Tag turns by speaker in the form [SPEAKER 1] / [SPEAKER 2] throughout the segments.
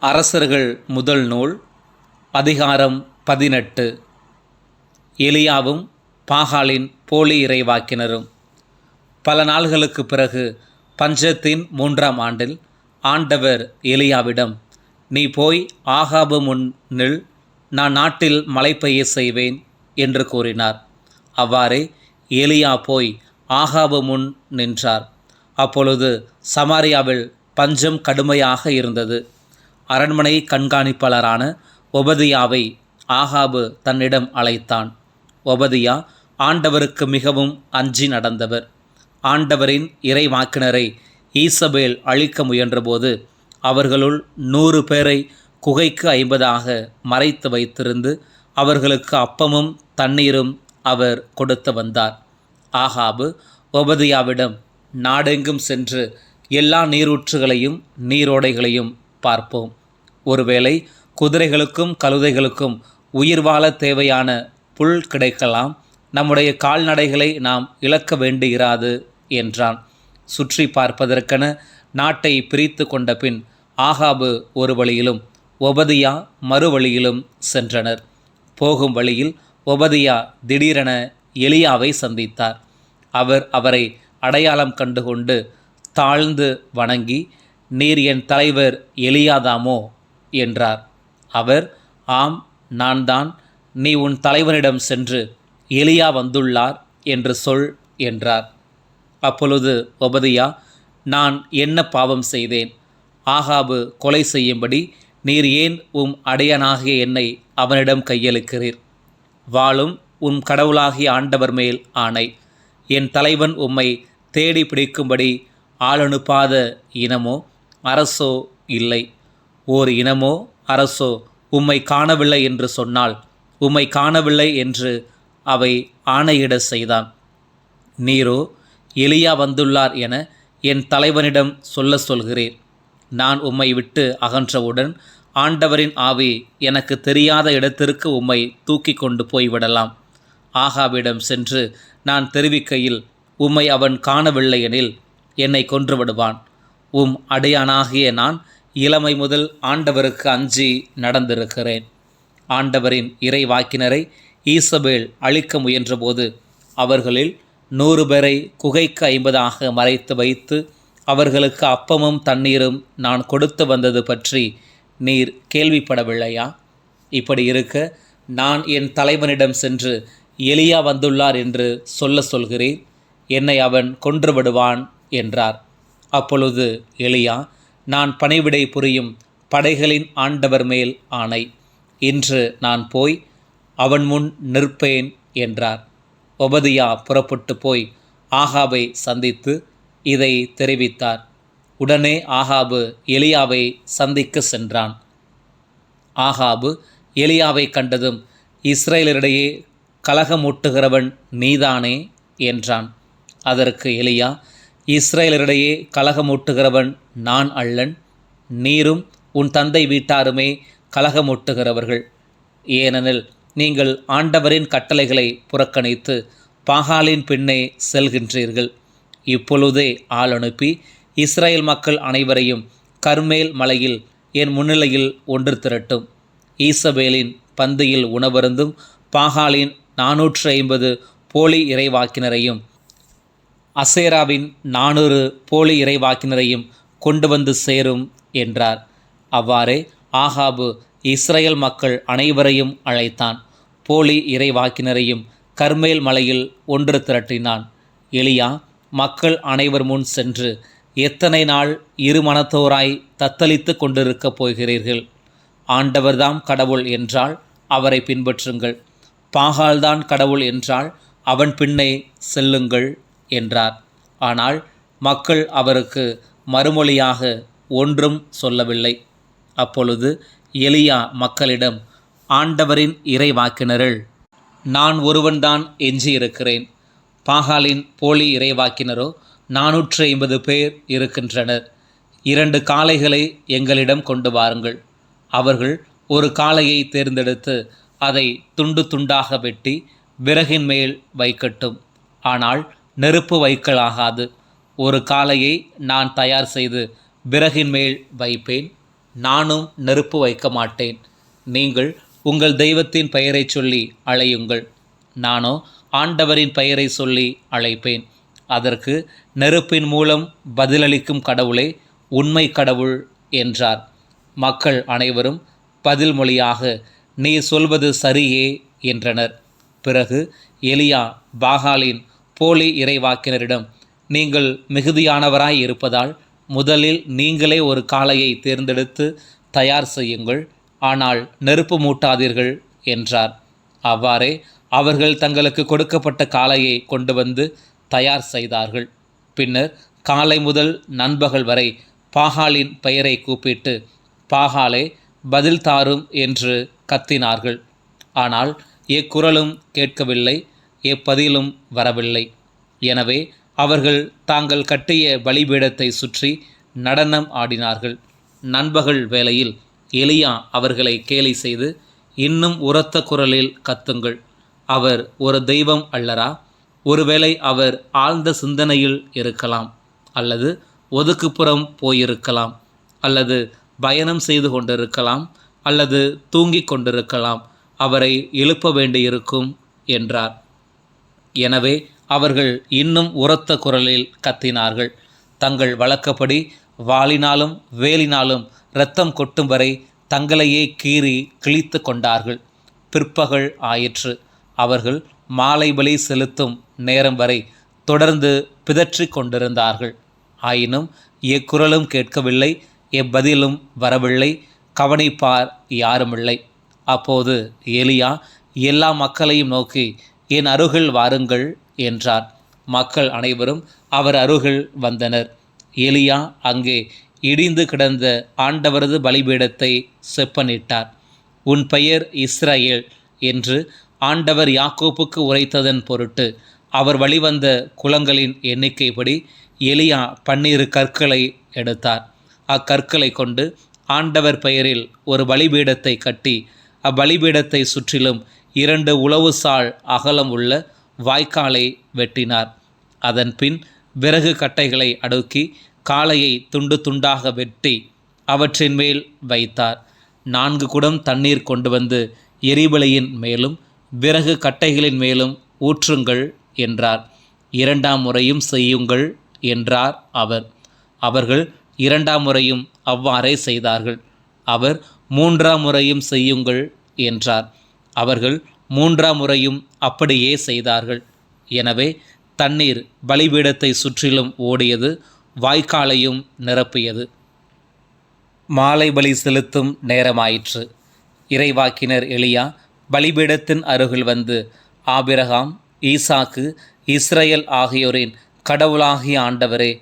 [SPEAKER 1] அரசர்கள் முதல் நூல் அதிகாரம் 18. எலியாவும் பாகாலின் போலி இறைவாக்கினரும். பல நாள்களுக்குப் பிறகு பஞ்சத்தின் 3ஆம் ஆண்டில் ஆண்டவர் எலியாவிடம், நீ போய் ஆகாபு முன் நில், நான் நாட்டில் மழை பெய்ய செய்வேன் என்று கூறினார். அவ்வாறே எலியா போய் ஆகாபு முன் நின்றார். அப்பொழுது சமாரியாவில் பஞ்சம் கடுமையாக இருந்தது. அரண்மனை கண்காணிப்பாளரான ஒபதியாவை ஆகாபு தன்னிடம் அழைத்தான். ஒபதியா ஆண்டவருக்கு மிகவும் அஞ்சி நடந்தவர். ஆண்டவரின் இறைவாக்கினரை ஈசபேல் அழிக்க முயன்றபோது அவர்களுள் 100 பேரை குகைக்கு 50 மறைத்து வைத்திருந்து அவர்களுக்கு அப்பமும் தண்ணீரும் அவர் கொடுத்து வந்தார். ஆகாபு ஒபதியாவிடம், நாடெங்கும் சென்று எல்லா நீரூற்றுகளையும் நீரோடைகளையும் பார்ப்போம். ஒருவேளை குதிரைகளுக்கும் கழுதைகளுக்கும் உயிர் வாழ தேவையான புல் கிடைக்கலாம், நம்முடைய கால்நடைகளை நாம் இழக்க வேண்டியிராது என்றான். சுற்றி பார்ப்பதற்கென நாட்டை பிரித்து கொண்ட பின் ஆகாபு ஒரு வழியிலும் ஒபதியா மறு வழியிலும் சென்றனர். போகும் வழியில் ஒபதியா திடீரென எலியாவை சந்தித்தார். அவர் அவரை அடையாளம் கண்டுகொண்டு தாழ்ந்து வணங்கி, நீர் என் தலைவர் எலியாதாமோ என்றார். அவர், ஆம், நான் தான். நீ உன் தலைவனிடம் சென்று எலியா வந்துள்ளார் என்று சொல் என்றார். அப்பொழுது ஒபதியா, நான் என்ன பாவம் செய்தேன்? ஆகாபு கொலை செய்யும்படி நீர் ஏன் அடையனாகிய என்னை அவனிடம் கையளிக்கிறீர்? வாளும் உம் கடவுளாகிய ஆண்டவர் மேல் ஆணை, என் தலைவன் உம்மை தேடி பிடிக்கும்படி ஆளனுப்பாத இனமோ அரசோ இல்லை. ஓர் இனமோ அரசோ உம்மை காணவில்லை என்று சொன்னால் உம்மை காணவில்லை என்று அவை ஆணையிட செய்தான். நீரோ எலியா வந்துள்ளார் என என் தலைவனிடம் சொல்கிறீர். நான் உம்மை விட்டு அகன்றவுடன் ஆண்டவரின் ஆவி எனக்கு தெரியாத இடத்திற்கு உம்மை தூக்கி கொண்டு போய்விடலாம். ஆகாவிடம் சென்று நான் தெரிவிக்கையில் உம்மை அவன் காணவில்லை எனில் என்னை கொன்று விடுவான். அடையானாகிய நான் இளமை முதல் ஆண்டவருக்கு அஞ்சி நடந்திருக்கிறேன். ஆண்டவரின் இறைவாக்கினரை ஈசபேல் அழிக்க முயன்றபோது அவர்களில் 100 பேரை குகைக்கு 50 மறைத்து வைத்து அவர்களுக்கு அப்பமும் தண்ணீரும் நான் கொடுத்து வந்தது பற்றி நீர் கேள்விப்படவில்லையா? இப்படி இருக்க நான் என் தலைவனிடம் சென்று எலியா வந்துள்ளார் என்று சொல்கிறேன். என்னை அவன் கொன்று விடுவான் என்றார். அப்பொழுது எலியா, நான் பணிவிடை புரியும் படைகளின் ஆண்டவர் மேல் ஆணை, இன்று நான் போய் அவன் முன் நிற்பேன் என்றார். ஒபதியா புறப்பட்டு போய் ஆகாபை சந்தித்து இதை தெரிவித்தார். உடனே ஆகாபு எலியாவை சந்திக்க சென்றான். ஆகாபு எலியாவை கண்டதும், இஸ்ரேலரிடையே கலகமூட்டுகிறவன் நீதானே என்றான். அதற்கு எலியா, இஸ்ரேலரிடையே கலகமூட்டுகிறவன் நான் அல்லன், நீரும் உன் தந்தை வீட்டாருமே கலகமூட்டுகிறவர்கள். ஏனெனில் நீங்கள் ஆண்டவரின் கட்டளைகளை புறக்கணித்து பாகாலின் பின்னே செல்கின்றீர்கள். இப்பொழுதே ஆள் அனுப்பி இஸ்ரேல் மக்கள் அனைவரையும் கர்மேல் மலையில் என் முன்னிலையில் ஒன்று திரட்டும். ஈசபேலின் பந்தியில் உணவருந்தும் பாகாலின் 450 போலி இறைவாக்கினரையும் அசேராவின் 400 போலி இறைவாக்கினரையும் கொண்டு வந்து சேரும் என்றார். அவ்வாறே ஆகாபு இஸ்ரேல் மக்கள் அனைவரையும் அழைத்தான். போலி இறைவாக்கினரையும் கர்மேல் மலையில் ஒன்று திரட்டினான். எலியா மக்கள் அனைவர் முன் சென்று, எத்தனை நாள் இருமனத்தோராய் தத்தளித்து கொண்டிருக்கப் போகிறீர்கள்? ஆண்டவர்தாம் கடவுள் என்றால் அவரை பின்பற்றுங்கள், பாகால்தான் கடவுள் என்றால் அவன் பின்னே செல்லுங்கள் என்றார். ஆனால் மக்கள் அவருக்கு மறுமொழியாக ஒன்றும் சொல்லவில்லை. அப்பொழுது எலியா மக்களிடம், ஆண்டவரின் இறைவாக்கினரில் நான் ஒருவன்தான் எஞ்சியிருக்கிறேன். பாகாலின் போலி இறைவாக்கினரோ 450 பேர் இருக்கின்றனர். 2 காளைகளை எங்களிடம் கொண்டு வாருங்கள். அவர்கள் ஒரு காளையை தேர்ந்தெடுத்து அதை துண்டு துண்டாக வெட்டி விறகின் மேல் வைக்கட்டும். ஆனால் நெருப்பு வைக்கலாகாது. ஒரு காளையை நான் தயார் செய்து விறகின் மேல் வைப்பேன். நானும் நெருப்பு வைக்க மாட்டேன். நீங்கள் உங்கள் தெய்வத்தின் பெயரை சொல்லி அழையுங்கள். நானோ ஆண்டவரின் பெயரை சொல்லி அழைப்பேன். அதற்கு நெருப்பின் மூலம் பதிலளிக்கும் கடவுளே உண்மை கடவுள் என்றார். மக்கள் அனைவரும் பதில் மொழியாக, நீர் சொல்வது சரியே என்றனர். பிறகு எலியா பாகாலின் போலி இறைவாக்கினரிடம், நீங்கள் மிகுதியானவராய் இருப்பதால் முதலில் நீங்களே ஒரு காளையை தேர்ந்தெடுத்து தயார் செய்யுங்கள், ஆனால் நெருப்பு மூட்டாதீர்கள் என்றார். அவ்வாறே அவர்கள் தங்களுக்கு கொடுக்கப்பட்ட காளையை கொண்டு வந்து தயார் செய்தார்கள். பின்னர் காலை முதல் நண்பகல் வரை பாகாலின் பெயரை கூப்பிட்டு, பாகாலே பதில் தாரும் என்று கத்தினார்கள். ஆனால் எக்குரலும் கேட்கவில்லை, எப்பதிலும் வரவில்லை. எனவே அவர்கள் தாங்கள் கட்டிய பலிபீடத்தை சுற்றி நடனம் ஆடினார்கள். நண்பகல் வேளையில் எலியா அவர்களை கேலி செய்து, இன்னும் உரத்த குரலில் கத்துங்கள், அவர் ஒரு தெய்வம் அல்லரா? ஒருவேளை அவர் ஆழ்ந்த சிந்தனையில் இருக்கலாம், அல்லது ஒதுக்குப்புறம் போயிருக்கலாம், அல்லது பயணம் செய்து கொண்டிருக்கலாம், அல்லது தூங்கிக் கொண்டிருக்கலாம். அவரை எழுப்ப வேண்டியிருக்கும் என்றார். எனவே அவர்கள் இன்னும் உரத்த குரலில் கத்தினார்கள். தங்கள் வழக்கப்படி வாளினாலும் வேலினாலும் இரத்தம் கொட்டும் வரை தங்களையே கீறி கிழித்து கொண்டார்கள். பிற்பகல் ஆயிற்று. அவர்கள் மாலை பலி செலுத்தும் நேரம் வரை தொடர்ந்து பிதற்றி கொண்டிருந்தார்கள். ஆயினும் எக்குரலும் கேட்கவில்லை, எப்பதிலும் வரவில்லை. கவனிப்பார் யாருமில்லை. அப்போது எலியா எல்லா மக்களையும் நோக்கி, என் அருகில் வாருங்கள் என்றார். மக்கள் அனைவரும் அவர் அருகில் வந்தனர். எலியா அங்கே இடிந்து கிடந்த ஆண்டவரது பலிபீடத்தை செப்பனிட்டார். உன் பெயர் இஸ்ரவேல் என்று ஆண்டவர் யாக்கோப்புக்கு உரைத்ததன் பொருட்டு அவர் வழிவந்த குலங்களின் எண்ணிக்கைப்படி எலியா 12 கற்களை எடுத்தார். அக்கற்களை கொண்டு ஆண்டவர் பெயரில் ஒரு பலிபீடத்தை கட்டி அப்பலிபீடத்தை சுற்றிலும் 2 உளவுசால் அகலம் உள்ள வாய்க்காலை வெட்டினார். அதன் பின் விறகு கட்டைகளை அடுக்கி காளையை துண்டு துண்டாக வெட்டி அவற்றின் மேல் வைத்தார். 4 குடம் தண்ணீர் கொண்டு வந்து எரிபலியின் மேலும் விறகு கட்டைகளின் மேலும் ஊற்றுங்கள் என்றார். 2ஆம் முறையும் செய்யுங்கள் என்றார் அவர். அவர்கள் 2ஆம் முறையும் அவ்வாறே செய்தார்கள். அவர் 3ஆம் முறையும் செய்யுங்கள் என்றார். அவர்கள் 3ஆம் முறையும் அப்படியே செய்தார்கள். எனவே தண்ணீர் பலிபீடத்தை சுற்றிலும் ஓடியது, வாய்க்காலையும் நிரப்பியது. மாலை பலி செலுத்தும் நேரமாயிற்று. இறைவாக்கினர் எலியா பலிபீடத்தின் அருகில் வந்து, ஆபிரகாம், ஈசாக்கு, இஸ்ரவேல் ஆகியோரின் கடவுளாகிய ஆண்டவரே,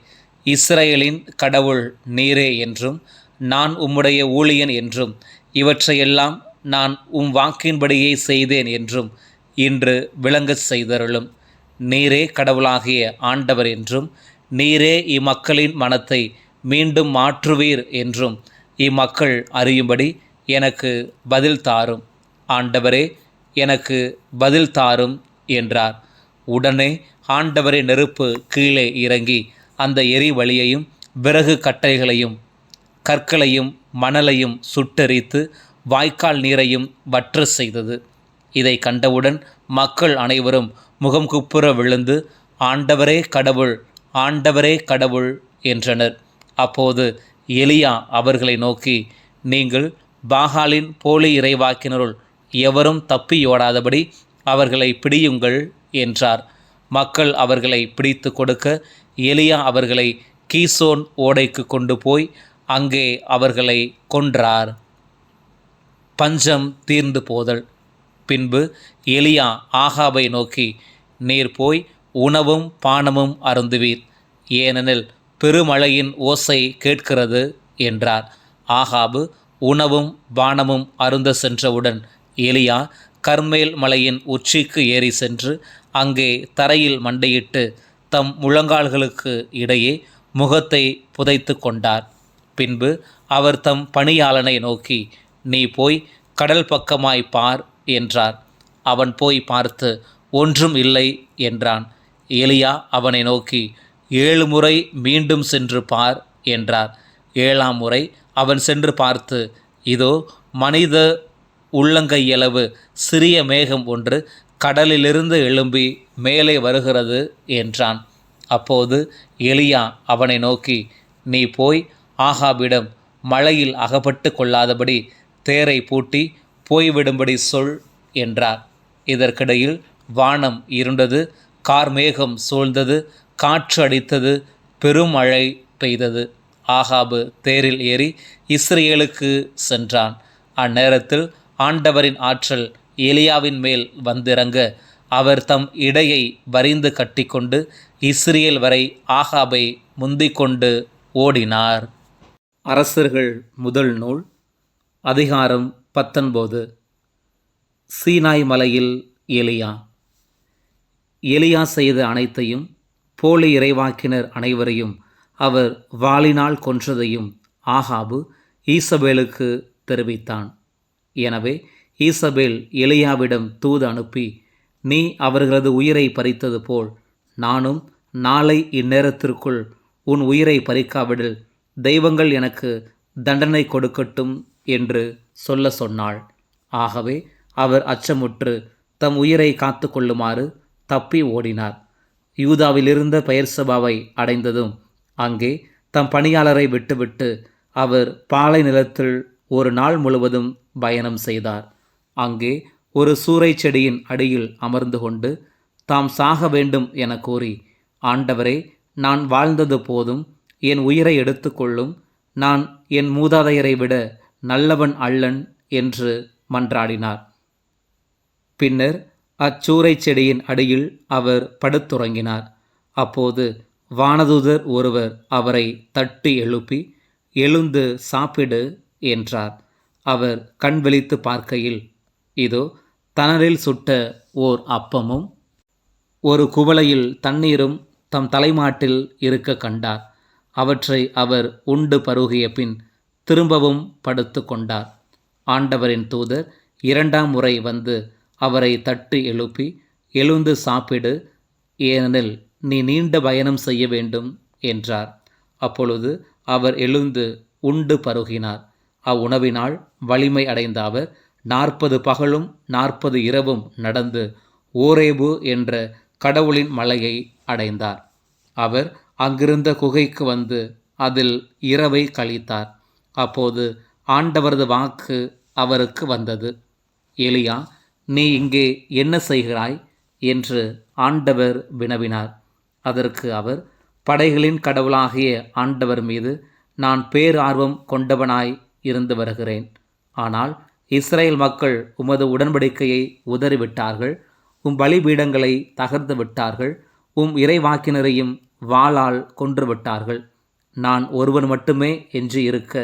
[SPEAKER 1] இஸ்ரவேலின் கடவுள் நீரே என்றும் நான் உம்முடைய ஊழியன் என்றும் இவற்றையெல்லாம் நான் வாக்கின்படியே செய்தேன் என்றும் இன்று விளங்கச் செய்தருளும். நீரே கடவுளாகிய ஆண்டவர் என்றும் நீரே இம்மக்களின் மனத்தை மீண்டும் மாற்றுவீர் என்றும் இம்மக்கள் அறியும்படி எனக்கு பதில் தாரும். ஆண்டவரே, எனக்கு பதில் தாரும் என்றார். உடனே ஆண்டவரே நெருப்பு கீழே இறங்கி அந்த எரிவளியையும் விறகு கட்டைகளையும் கற்களையும் மணலையும் சுட்டெரித்து வாய்க்கால் நீரையும் வற்ற செய்தது. இதை கண்டவுடன் மக்கள் அனைவரும் முகம் குப்புற விழுந்து, ஆண்டவரே கடவுள், ஆண்டவரே கடவுள் என்றனர். அப்போது எலியா அவர்களை நோக்கி, நீங்கள் பாகாலின் போலி இறைவாக்கினருள் எவரும் தப்பியோடாதபடி அவர்களை பிடியுங்கள் என்றார். மக்கள் அவர்களை பிடித்து கொடுக்க எலியா அவர்களை கீசோன் ஓடைக்கு கொண்டு போய் அங்கே அவர்களை கொன்றார். பஞ்சம் தீர்ந்து போதல். பின்பு எலியா ஆகாபை நோக்கி, நீர் போய் உணவும் பானமும் அருந்துவீர், ஏனெனில் பெருமழையின் ஓசை கேட்கிறது என்றார். ஆகாபு உணவும் பானமும் அருந்த சென்றவுடன் எலியா கர்மேல் மலையின் உச்சிக்கு ஏறி சென்று அங்கே தரையில் மண்டையிட்டு தம் முழங்கால்களுக்கு இடையே முகத்தை புதைத்து கொண்டார். பின்பு அவர் தம் பணியாளனை நோக்கி, நீ போய் கடல் பக்கமாய் பார் என்றார். அவன் போய் பார்த்து ஒன்றும் இல்லை என்றான். எலியா அவனை நோக்கி, 7 முறை மீண்டும் சென்று பார் என்றார். 7ஆம் முறை அவன் சென்று பார்த்து, இதோ மனித உள்ளங்கையளவு சிறிய மேகம் ஒன்று கடலிலிருந்து எழும்பி மேலே வருகிறது என்றான். அப்போது எலியா அவனை நோக்கி, நீ போய் ஆகாபிடம் மழையில் அகப்பட்டு கொள்ளாதபடி தேரை பூட்டி போய்விடும்படி சொல் என்றார். இதற்கிடையில் வானம் இருண்டது, கார்மேகம் சூழ்ந்தது, காற்று அடித்தது, பெரும் மழை பெய்தது. ஆகாபு தேரில் ஏறி இஸ்ரேலுக்கு சென்றான். அந்நேரத்தில் ஆண்டவரின் ஆற்றல் எலியாவின் மேல் வந்திறங்க, அவர் தம் இடையை வரிந்து கட்டிக்கொண்டு இஸ்ரேல் வரை ஆகாபை முந்திக்கொண்டு ஓடினார். அரசர்கள் முதல் நூல் அதிகாரம் 19. சீனாய் மலையில் எலியா. எலியா செய்த அனைத்தையும், போலி இறைவாக்கினர் அனைவரையும் அவர் வாளினால் கொன்றதையும் ஆகாபு ஈசபேலுக்கு தெரிவித்தான். எனவே ஈசபேல் எலியாவிடம் தூது அனுப்பி, நீ அவர்களது உயிரை பறித்தது போல் நானும் நாளை இந்நேரத்திற்குள் உன் உயிரை பறிக்காவிடில் தெய்வங்கள் எனக்கு தண்டனை கொடுக்கட்டும் என்று சொல்ல சொன்னாள். ஆகவே அவர் அச்சமுற்று தம் உயிரை காத்து கொள்ளுமாறு தப்பி ஓடினார். யூதாவிலிருந்த பெயர்சபாவை அடைந்ததும் அங்கே தம் பணியாளரை விட்டுவிட்டு அவர் பாலை நிலத்தில் ஒரு நாள் முழுவதும் பயணம் செய்தார். அங்கே ஒரு சூறை செடியின் அடியில் அமர்ந்து கொண்டு தாம் சாக வேண்டும் என கூறி, ஆண்டவரே, நான் வாழ்ந்தது போதும், என் உயிரை எடுத்துக்கொள்ளும், நான் என் மூதாதையரை விட நல்லவன் அல்லன் என்று மன்றாடினார். பின்னர் அச்சூறை செடியின் அடியில் அவர் படுத்துறங்கினார். அப்போது வானதூதர் ஒருவர் அவரை தட்டி எழுப்பி, எழுந்து சாப்பிடு என்றார். அவர் கண் விழித்து பார்க்கையில், இதோ தணலில் சுட்ட ஓர் அப்பமும் ஒரு குவளையில் தண்ணீரும் தம் தலைமாட்டில் இருக்க கண்டார். அவற்றை அவர் உண்டு பருகிய பின் திரும்பவும் படுத்து கொண்டார். ஆண்டவரின் தூதர் 2ஆம் முறை வந்து அவரை தட்டி எழுப்பி, எழுந்து சாப்பிடு, ஏனெனில் நீ நீண்ட பயணம் செய்ய வேண்டும் என்றார். அப்பொழுது அவர் எழுந்து உண்டு பருகினார். அவ்வுணவினால் வலிமை அடைந்த அவர் 40 பகலும் 40 இரவும் நடந்து ஓரேபு என்ற கடவுளின் மலையை அடைந்தார். அவர் அங்கிருந்த குகைக்கு வந்து அதில் இரவை கழித்தார். அப்போது ஆண்டவரது வாக்கு அவருக்கு வந்தது, எலியா, நீ இங்கே என்ன செய்கிறாய் என்று ஆண்டவர் வினவினார். அதற்கு அவர், படைகளின் கடவுளாகிய ஆண்டவர் மீது நான் பேரார்வம் கொண்டவனாய் இருந்து வருகிறேன். ஆனால் இஸ்ரேல் மக்கள் உமது உடன்படிக்கையை உதறிவிட்டார்கள், உம் பலிபீடங்களை தகர்த்து விட்டார்கள், உம் இறைவாக்கினரையும் வாளால் கொன்று விட்டார்கள். நான் ஒருவன் மட்டுமே என்று இருக்க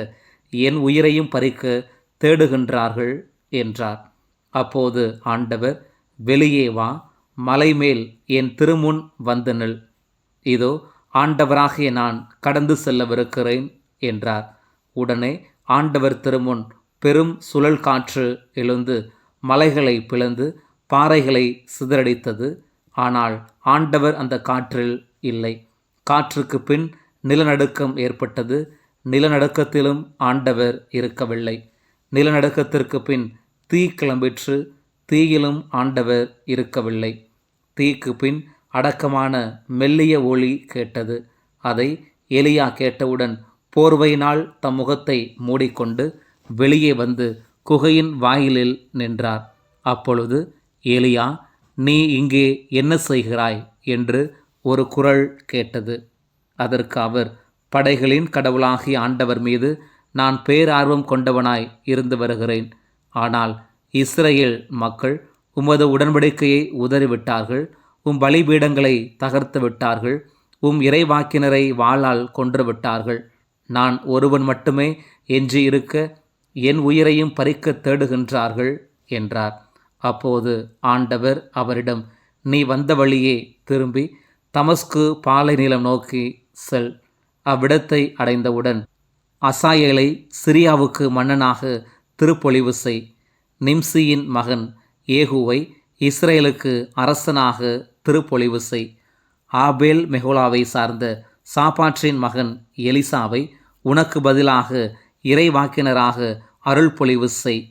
[SPEAKER 1] என் உயிரையும் பறிக்க தேடுகின்றார்கள் என்றார். அப்போது ஆண்டவர், வெளியே வா, மலைமேல் என் திருமுன் வந்து நில். இதோ ஆண்டவராகிய நான் கடந்து செல்லவிருக்கிறேன் என்றார். உடனே ஆண்டவர் திருமுன் பெரும் சுழல் காற்று எழுந்து மலைகளை பிளந்து பாறைகளை சிதறடித்தது. ஆனால் ஆண்டவர் அந்த காற்றில் இல்லை. காற்றுக்கு பின் நிலநடுக்கம் ஏற்பட்டது. நிலநடுக்கத்திலும் ஆண்டவர் இருக்கவில்லை. நிலநடுக்கத்திற்கு பின் தீ கிளம்பிற்று. தீயிலும் ஆண்டவர் இருக்கவில்லை. தீக்கு பின் அடக்கமான மெல்லிய ஒலி கேட்டது. அதை எலியா கேட்டவுடன் போர்வையினால் தம் முகத்தை மூடிக்கொண்டு வெளியே வந்து குகையின் வாயிலில் நின்றார். அப்பொழுது, எலியா, நீ இங்கே என்ன செய்கிறாய் என்று ஒரு குரல் கேட்டது. அதற்கு அவர், படைகளின் கடவுளாகிய ஆண்டவர் மீது நான் பேரார்வம் கொண்டவனாய் இருந்து வருகிறேன். ஆனால் இஸ்ரேல் மக்கள் உமது உடன்படிக்கையை உதறிவிட்டார்கள், உம் பலிபீடங்களை தகர்த்து விட்டார்கள், உம் இறைவாக்கினரை வாளால் கொன்று விட்டார்கள். நான் ஒருவன் மட்டுமே எஞ்சி இருக்க என் உயிரையும் பறிக்க தேடுகின்றார்கள் என்றார். அப்போது ஆண்டவர் அவரிடம், நீ வந்த வழியே திரும்பி தமஸ்கு பாலை நிலம் நோக்கி செல். அவ்விடத்தை அடைந்தவுடன் அசாயேலை சிரியாவுக்கு மன்னனாக திருப்பொழிவு செய். நிம்சியின் மகன் ஏகுவை இஸ்ரேலுக்கு அரசனாக திருப்பொழிவு செய். ஆபேல் மெகோலாவை சார்ந்த சாப்பாற்றின் மகன் எலிசாவை உனக்கு பதிலாக இறைவாக்கினராக அருள் பொழிவு செய்.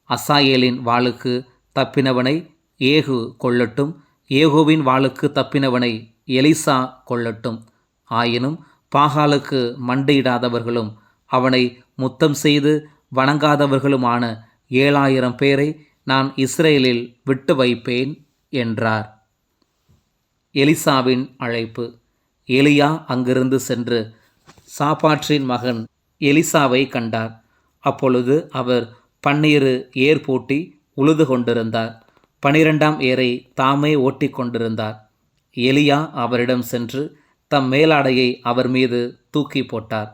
[SPEAKER 1] அசாயேலின் வாளுக்கு தப்பினவனை ஏகு கொள்ளட்டும், ஏகோவின் வாளுக்கு தப்பினவனை எலிசா கொள்ளட்டும். ஆயினும் பாகாலுக்கு மண்டியிடாதவர்களும் அவனை முத்தம் செய்து வணங்காதவர்களுமான 7000 பேரை நான் இஸ்ரேலில் விட்டு வைப்பேன் என்றார். எலிசாவின் அழைப்பு. எலியா அங்கிருந்து சென்று சாப்பாற்றின் மகன் எலிசாவை கண்டார். அப்பொழுது அவர் 12 ஏர் பூட்டி உழுது கொண்டிருந்தார். 12ஆம் ஏரை தாமே ஓட்டிக் கொண்டிருந்தார். எலியா அவரிடம் சென்று தம் மேலாடையை அவர் மீது தூக்கி போட்டார்.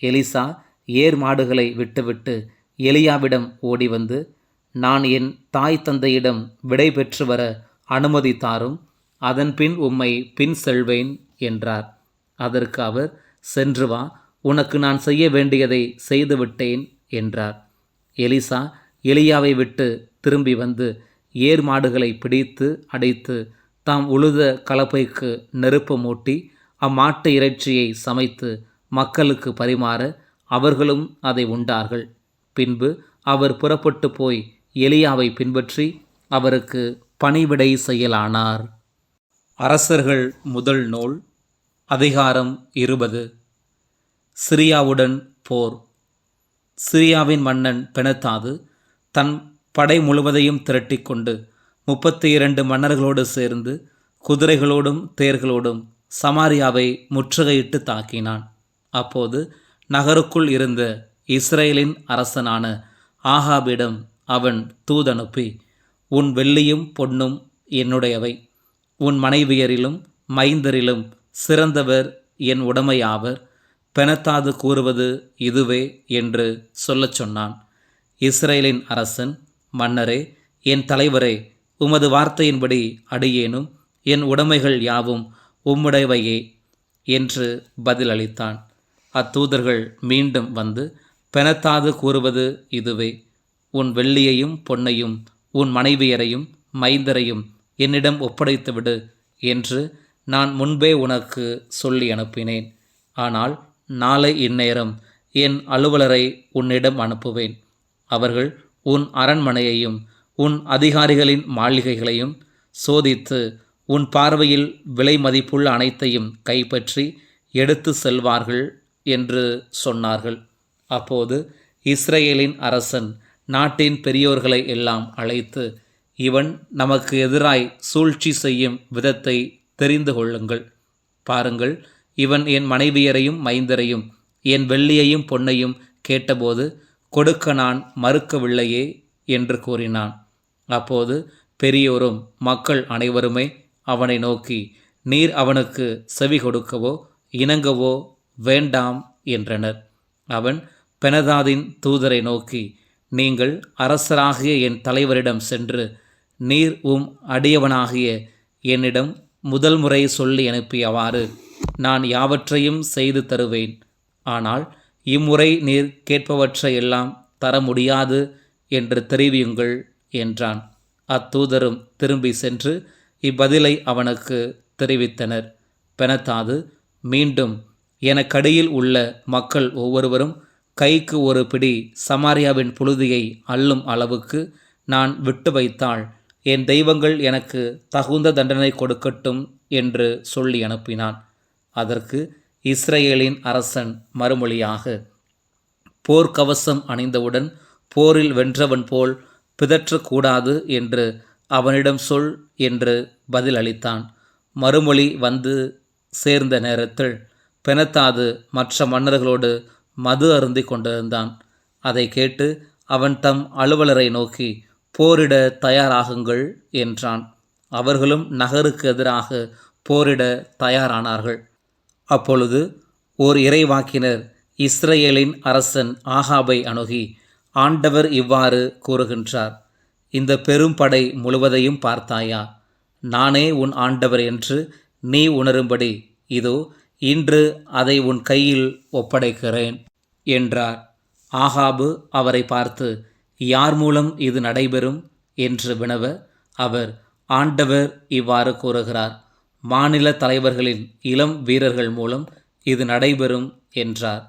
[SPEAKER 1] எலிசா ஏர் மாடுகளை விட்டுவிட்டு எலியாவிடம் ஓடி வந்து, நான் என் தாய் தந்தையிடம் விடை பெற்று வர அனுமதி தாரும், அதன்பின் உம்மை பின் செல்வேன் என்றார். அதற்கு அவர், சென்று வா, உனக்கு நான் செய்ய வேண்டியதை செய்துவிட்டேன் என்றார். எலிசா எலியாவை விட்டு திரும்பி வந்து ஏர் மாடுகளை பிடித்து அடைத்து தாம் உழுத கலப்பைக்கு நெருப்பு மூட்டி அம்மாட்டு இறைச்சியை சமைத்து மக்களுக்கு பரிமாற அவர்களும் அதை உண்டார்கள். பின்பு அவர் புறப்பட்டு போய் எலியாவை பின்பற்றி அவருக்கு பணிவிடை செய்யலானார். அரசர்கள் முதல் நூல் அதிகாரம் 20. சிரியாவுடன் போர். சிரியாவின் மன்னன் பெனதாது தன் படை முழுவதையும் திரட்டிக்கொண்டு 32 மன்னர்களோடு சேர்ந்து குதிரைகளோடும் தேர்களோடும் சமாரியாவை முற்றுகையிட்டு தாக்கினான். அப்போது நகருக்குள் இருந்த இஸ்ரேலின் அரசனான ஆகாபிடம் அவன் தூதனுப்பி, உன் வெள்ளியும் பொன்னும் என்னுடையவை, உன் மனைவியரிலும் மைந்தரிலும் சிறந்தவர் என் உடைமையாவர், பெனதாது கூறுவது இதுவே என்று சொல்லச் சொன்னான். இஸ்ரேலின் அரசன், மன்னரே, என் தலைவரே, உமது வார்த்தையின்படி அடியேனும் என் உடைமைகள் யாவும் உம்முடையவையே என்று பதிலளித்தான். அத்தூதர்கள் மீண்டும் வந்து, பெனதாது கூறுவது இதுவே, உன் வெள்ளியையும் பொன்னையும் உன் மனைவியரையும் மைந்தரையும் என்னிடம் ஒப்படைத்துவிடு என்று நான் முன்பே உனக்கு சொல்லி அனுப்பினேன். ஆனால் நாளை இந்நேரம் என் அலுவலரை உன்னிடம் அனுப்புவேன். அவர்கள் உன் அரண்மனையையும் உன் அதிகாரிகளின் மாளிகைகளையும் சோதித்து உன் பார்வையில் விலை மதிப்புள்ள அனைத்தையும் கைப்பற்றி எடுத்து செல்வார்கள் என்று சொன்னார்கள். அப்போது இஸ்ரேலின் அரசன் நாட்டின் பெரியோர்களை எல்லாம் அழைத்து, இவன் நமக்கு எதிராய் சூழ்ச்சி செய்யும் விதத்தை தெரிந்து கொள்ளுங்கள். பாருங்கள், இவன் என் மனைவியரையும் மைந்தரையும் என் வெள்ளியையும் பொன்னையும் கேட்டபோது கொடுக்க நான் மறுக்கவில்லையே என்று கூறினான். அப்போது பெரியோரும் மக்கள் அனைவருமே அவனை நோக்கி, நீர் அவனுக்கு செவி கொடுக்கவோ இணங்கவோ வேண்டாம் என்றனர். அவன் பெனதாதின் தூதரை நோக்கி, நீங்கள் அரசராகிய என் தலைவரிடம் சென்று, நீர் உம் அடியவனாகிய என்னிடம் முதல் முறை சொல்லி அனுப்பியவாறு நான் யாவற்றையும் செய்து தருவேன். ஆனால் இம்முறை நீர் கேட்பவற்றை எல்லாம் தர முடியாது என்று தெரிவியுங்கள் என்றான். அத்தூதரும் திரும்பி சென்று இப்பதிலை அவனுக்கு தெரிவித்தனர். பெனதாது மீண்டும், எனக்கடியில் உள்ள மக்கள் ஒவ்வொருவரும் கைக்கு ஒரு பிடி சமாரியாவின் புழுதியை அள்ளும் அளவுக்கு நான் விட்டு வைத்தால் என் தெய்வங்கள் எனக்கு தகுந்த தண்டனை கொடுக்கட்டும் என்று சொல்லி அனுப்பினான். அதற்கு இஸ்ரேலின் அரசன் மறுமொழியாக, போர்க்கவசம் அணிந்தவுடன் போரில் வென்றவன் போல் பிதற்றக்கூடாது என்று அவனிடம் சொல் என்று பதிலளித்தான். மறுமொழி வந்து சேர்ந்த நேரத்தில் பெனதாது மற்ற மன்னர்களோடு மது அருந்தி கொண்டிருந்தான். அதை கேட்டு அவன் தம் அலுவலரை நோக்கி, போரிட தயாராகுங்கள் என்றான். அவர்களும் நகருக்கு எதிராக போரிட தயாரானார்கள். அப்பொழுது ஓர் இறைவாக்கினர் இஸ்ரேலின் அரசன் ஆகாபை அணுகி, ஆண்டவர் இவ்வாறு கூறுகின்றார், இந்த பெரும் படை முழுவதையும் பார்த்தாயா? நானே உன் ஆண்டவர் என்று நீ உணரும்படி இதோ இன்று அதை உன் கையில் ஒப்படைக்கிறேன் என்றார். ஆகாபு அவரை பார்த்து, யார் மூலம் இது நடைபெறும் என்று வினவ, அவர், ஆண்டவர் இவ்வாறு கூறுகிறார், மாநில தலைவர்களின் இளம் வீரர்கள் மூலம் இது நடைபெறும் என்றார்.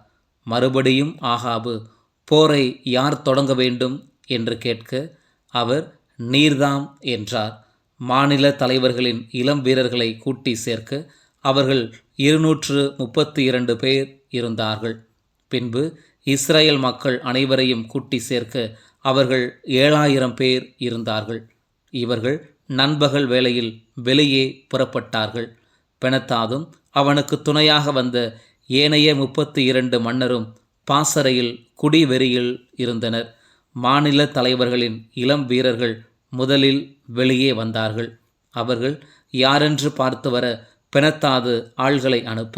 [SPEAKER 1] மறுபடியும் ஆகாபு, போரை யார் தொடங்க வேண்டும் என்று கேட்க, அவர் நீர்தாம் என்றார். மாநில தலைவர்களின் இளம் வீரர்களை கூட்டி சேர்க்க அவர்கள் 232 பேர் இருந்தார்கள். பின்பு இஸ்ரேல் மக்கள் அனைவரையும் கூட்டி சேர்க்க அவர்கள் 7000 பேர் இருந்தார்கள். இவர்கள் நண்பகல் வேளையில் வெளியே புறப்பட்டார்கள். பெனத்தாதும் அவனுக்கு துணையாக வந்த ஏனைய 32 மன்னரும் பாசறையில் குடிவெறியில் இருந்தனர். மாநில தலைவர்களின் இளம் வீரர்கள் முதலில் வெளியே வந்தார்கள். அவர்கள் யாரென்று பார்த்து வர பெனத்தாது ஆள்களை அனுப்ப,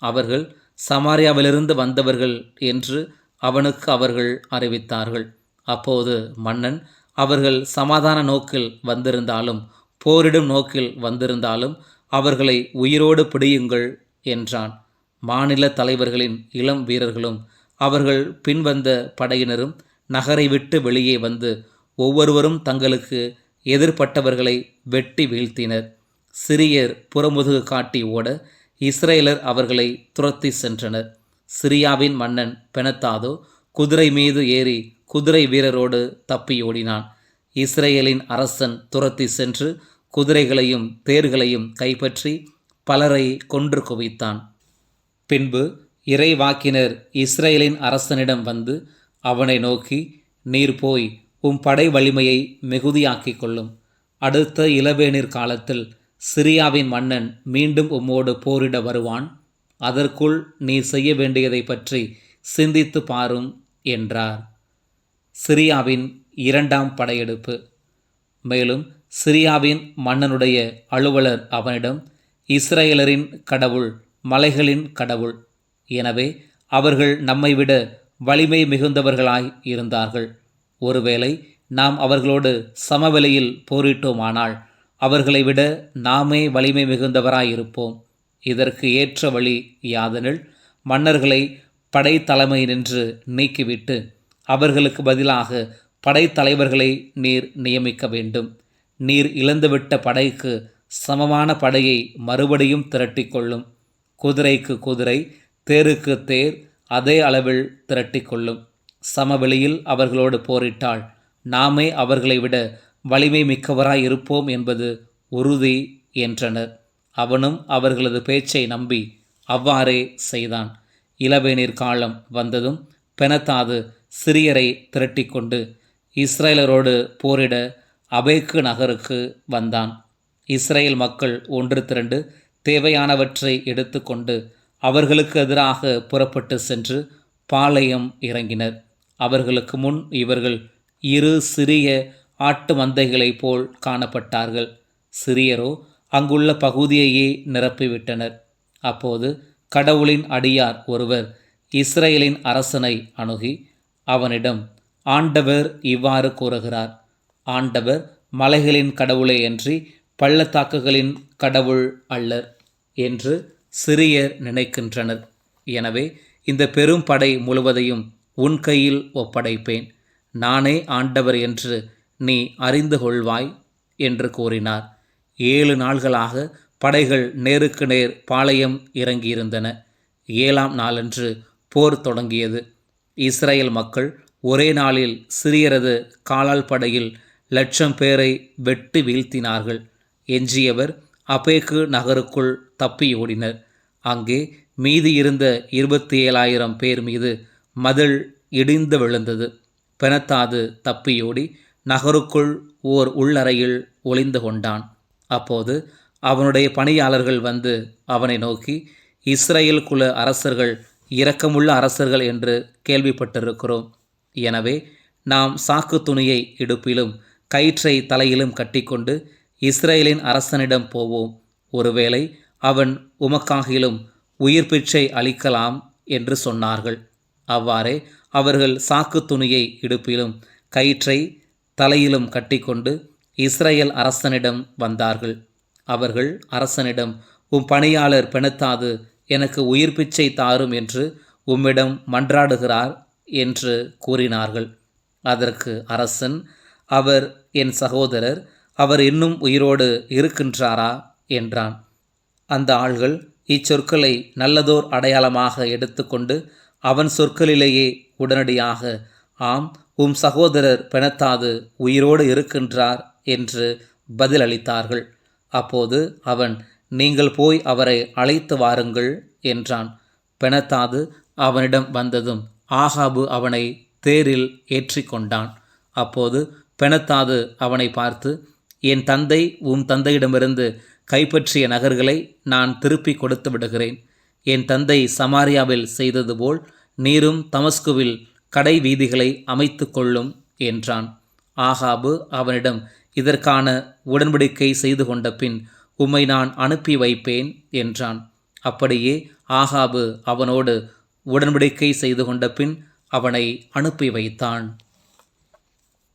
[SPEAKER 1] அவர்கள் சமாரியாவிலிருந்து வந்தவர்கள் என்று அவனுக்கு அவர்கள் அறிவித்தார்கள். அப்போது மன்னன், அவர்கள் சமாதான நோக்கில் வந்திருந்தாலும் போரிடும் நோக்கில் வந்திருந்தாலும் அவர்களை உயிரோடு பிடியுங்கள் என்றான். மாநில தலைவர்களின் இளம் வீரர்களும் அவர்கள் பின்வந்த படையினரும் நகரை விட்டு வெளியே வந்து ஒவ்வொருவரும் தங்களுக்கு எதிர்பட்டவர்களை வெட்டி வீழ்த்தினர். சிரியர் புறமுதுகு காட்டி ஓட இஸ்ரேலர் அவர்களை துரத்தி சென்றனர். சிரியாவின் மன்னன் பெனத்தாதோ குதிரை மீது ஏறி குதிரை வீரரோடு தப்பியோடினான். இஸ்ரேலின் அரசன் துரத்தி சென்று குதிரைகளையும் தேர்களையும் கைப்பற்றி பலரை கொன்று குவித்தான். பின்பு இறைவாக்கினர் இஸ்ரேலின் அரசனிடம் வந்து அவனை நோக்கி, நீர் போய் உம் படை வலிமையை மிகுதியாக்கிக் கொள்ளும். அடுத்த இளவேநீர் காலத்தில் சிரியாவின் மன்னன் மீண்டும் உம்மோடு போரிட வருவான். அதற்குள் நீர் செய்ய வேண்டியதை பற்றி சிந்தித்து பாரும் என்றார். சிரியாவின் 2ஆம் படையெடுப்பு. மேலும் சிரியாவின் மன்னனுடைய அலுவலர் அவனிடம், இஸ்ரேலரின் கடவுள் மலைகளின் கடவுள். எனவே அவர்கள் நம்மை விட வலிமை மிகுந்தவர்களாய் இருந்தார்கள். ஒருவேளை நாம் அவர்களோடு சமவெளியில் போரிட்டோமானால் அவர்களை விட நாமே வலிமை மிகுந்தவராயிருப்போம். இதற்கு ஏற்ற வழி யாதெனில், மன்னர்களை படைத்தலைமை நின்று நீக்கிவிட்டு அவர்களுக்கு பதிலாக படைத்தலைவர்களை நீர் நியமிக்க வேண்டும். நீர் இழந்துவிட்ட படைக்கு சமமான படையை மறுபடியும் திரட்டிக்கொள்ளும். குதிரைக்கு குதிரை, தேருக்கு தேர் அதே அளவில் திரட்டிக்கொள்ளும். சமவெளியில் அவர்களோடு போரிட்டால் நாமே அவர்களை விட வலிமை மிக்கவராய் இருப்போம் என்பது உறுதி என்றனர். அவனும் அவர்களது பேச்சை நம்பி அவ்வாறே செய்தான். இளவேநீர் காலம் வந்ததும் பெனத்தாது சிரியரை திரட்டிக்கொண்டு இஸ்ரேலரோடு போரிட அபேக்கு நகருக்கு வந்தான். இஸ்ரேல் மக்கள் ஒன்று திரண்டு தேவையானவற்றை எடுத்துக்கொண்டு அவர்களுக்கு எதிராக புறப்பட்டு சென்று பாளையம் இறங்கினர். அவர்களுக்கு முன் இவர்கள் 2 சிறிய ஆட்டு மந்தைகளைப் போல் காணப்பட்டார்கள். சிரியரோ அங்குள்ள பகுதியையே நிரப்பிவிட்டனர். அப்போது கடவுளின் அடியார் ஒருவர் இஸ்ரேலின் அரசனை அணுகி அவனிடம், ஆண்டவர் இவ்வாறு கூறுகிறார், ஆண்டவர் மலைகளின் கடவுளே அன்றி பள்ளத்தாக்குகளின் கடவுள் அல்லர் என்று சிரியர் நினைக்கின்றனர். எனவே இந்த பெரும் படை முழுவதையும் உன் கையில் ஒப்படைப்பேன். நானே ஆண்டவர் என்று நீ அறிந்து கொள்வாய் என்று கூறினார். 7 நாள்களாக படைகள் நேருக்கு நேர் பாளையம் இறங்கியிருந்தன. 7ஆம் நாளன்று போர் தொடங்கியது. இஸ்ரேல் மக்கள் ஒரே நாளில் சிரியரது காலால் படையில் 1,00,000 பேரை வெட்டி வீழ்த்தினார்கள். எஞ்சியவர் அபேக்கு நகருக்குள் தப்பியோடினர். அங்கே மீதி இருந்த 27,000 பேர் மீது மதில் இடிந்து விழுந்தது. பெனத்தாது தப்பியோடி நகருக்குள் ஓர் உள்ளறையில் ஒளிந்து கொண்டான். அப்போது அவனுடைய பணியாளர்கள் வந்து அவனை நோக்கி, இஸ்ரேல் குல அரசர்கள் இரக்கமுள்ள அரசர்கள் என்று கேள்விப்பட்டிருக்கிறோம். எனவே நாம் சாக்கு துணியை இடுப்பிலும் கயிற்றை தலையிலும் கட்டிக்கொண்டு இஸ்ரேலின் அரசனிடம் போவோம். ஒருவேளை அவன் உமக்காகிலும் உயிர் பிச்சை அளிக்கலாம் என்று சொன்னார்கள். அவ்வாறே அவர்கள் சாக்கு துணியை இடுப்பிலும் கயிற்றை தலையிலும் கட்டிக்கொண்டு இஸ்ரேல் அரசனிடம் வந்தார்கள். அவர்கள் அரசனிடம், உம் பணியாளர் பெனத்தாது எனக்கு உயிர் பிச்சை தாரும் என்று உம்மிடம் மன்றாடுகிறார் என்று கூறினார்கள். அதற்கு அரசன், அவர் என் சகோதரர், அவர் இன்னும் உயிரோடு இருக்கின்றாரா என்றான். அந்த ஆள்கள் இச்சொற்களை நல்லதோர் அடையாளமாக எடுத்துக்கொண்டு அவன் சொற்களிலேயே உடனடியாக, ஆம், உம் சகோதரர் பெணத்தாது உயிரோடு இருக்கின்றார் என்று பதிலளித்தார்கள். அப்போது அவன், நீங்கள் போய் அவரை அழைத்து வாருங்கள் என்றான். பெணத்தாது அவனிடம் வந்ததும் ஆகாபு அவனை தேரில் ஏற்றிக்கொண்டான். அப்போது பெணத்தாது அவனை பார்த்து, என் தந்தை உம் தந்தையிடமிருந்து கைப்பற்றிய நகர்களை நான் திருப்பி கொடுத்து விடுகிறேன். என் தந்தை சமாரியாவில் செய்தது போல் நீரும் தமஸ்குவில் கடை வீதிகளை அமைத்து கொள்ளும் என்றான். ஆகாபு அவனிடம், இதற்கான உடன்படிக்கை செய்து கொண்ட பின் உம்மை நான் அனுப்பி வைப்பேன் என்றான். அப்படியே ஆகாபு அவனோடு உடன்படிக்கை செய்து கொண்ட பின் அவனை அனுப்பி வைத்தான்.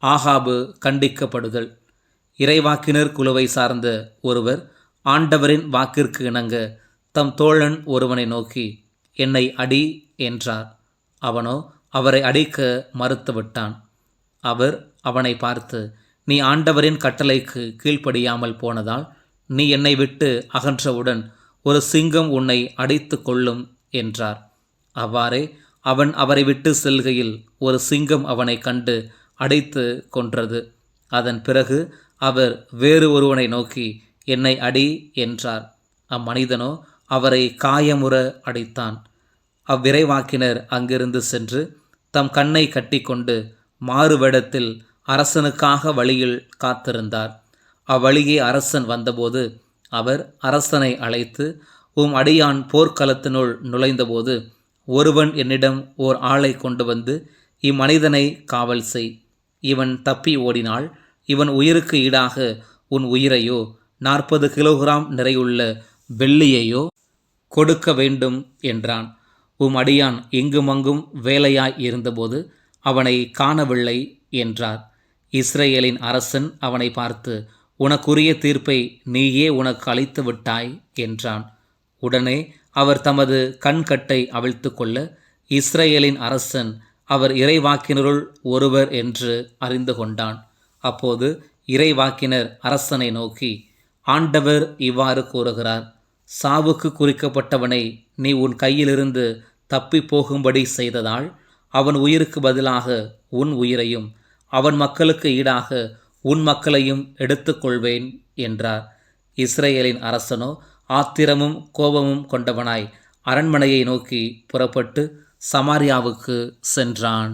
[SPEAKER 1] ஆகாபு கண்டிக்கப்படுதல். இறைவாக்கினர் குழுவை சார்ந்த ஒருவர் ஆண்டவரின் வாக்கிற்கு இணங்க தம் தோழன் ஒருவனை நோக்கி, என்னை அடி என்றார். அவனோ அவரை அடிக்க மறுத்துவிட்டான். அவர் அவனை பார்த்து, நீ ஆண்டவரின் கட்டளைக்கு கீழ்ப்படியாமல் போனதால் நீ என்னை விட்டு அகன்றவுடன் ஒரு சிங்கம் உன்னை அடித்து கொள்ளும் என்றார். அவ்வாறே அவன் அவரை விட்டு செல்கையில் ஒரு சிங்கம் அவனை கண்டு அடித்து கொன்றது. அதன் பிறகு அவர் வேறு ஒருவனை நோக்கி, என்னை அடி என்றார். அம்மனிதனோ அவரை காயமுற அடித்தான். அவ்விறைவாக்கினர் அங்கிருந்து சென்று தம் கண்ணை கட்டிக்கொண்டு மாறுவேடத்தில் அரசனுக்காக வழியில் காத்திருந்தார். அவ்வழியே அரசன் வந்தபோது அவர் அரசனை அழைத்து, உம் அடியான் போர்க்களத்தினுள் நுழைந்தபோது ஒருவன் என்னிடம் ஓர் ஆளை கொண்டு வந்து, இம்மனிதனை காவல் செய். இவன் தப்பி ஓடினால் இவன் உயிருக்கு ஈடாக உன் உயிரையோ 40 கிலோகிராம் நிறையுள்ள வெள்ளியையோ கொடுக்க வேண்டும் என்றான். உம் அடியான் இங்குமங்கும் வேலையாய் இருந்தபோது அவனை காணவில்லை என்றார். இஸ்ரேலின் அரசன் அவனை பார்த்து, உனக்குரிய தீர்ப்பை நீயே உனக்கு அளித்து விட்டாய் என்றான். உடனே அவர் தமது கண்கட்டை அவிழ்த்து கொள்ள இஸ்ரேலின் அரசன் அவர் இறைவாக்கினருள் ஒருவர் என்று அறிந்து கொண்டான். அப்போது இறைவாக்கினர் அரசனை நோக்கி, ஆண்டவர் இவ்வாறு கூறுகிறார், சாவுக்கு குறிக்கப்பட்டவனை நீ உன் கையிலிருந்து தப்பி போகும்படி செய்ததால் அவன் உயிருக்கு பதிலாக உன் உயிரையும் அவன் மக்களுக்கு ஈடாக உன் மக்களையும் எடுத்துக்கொள்வேன் என்றார். இஸ்ரேலின் அரசனோ ஆத்திரமும் கோபமும் கொண்டவனாய் அரண்மனையை நோக்கி புறப்பட்டு சமாரியாவுக்கு சென்றான்.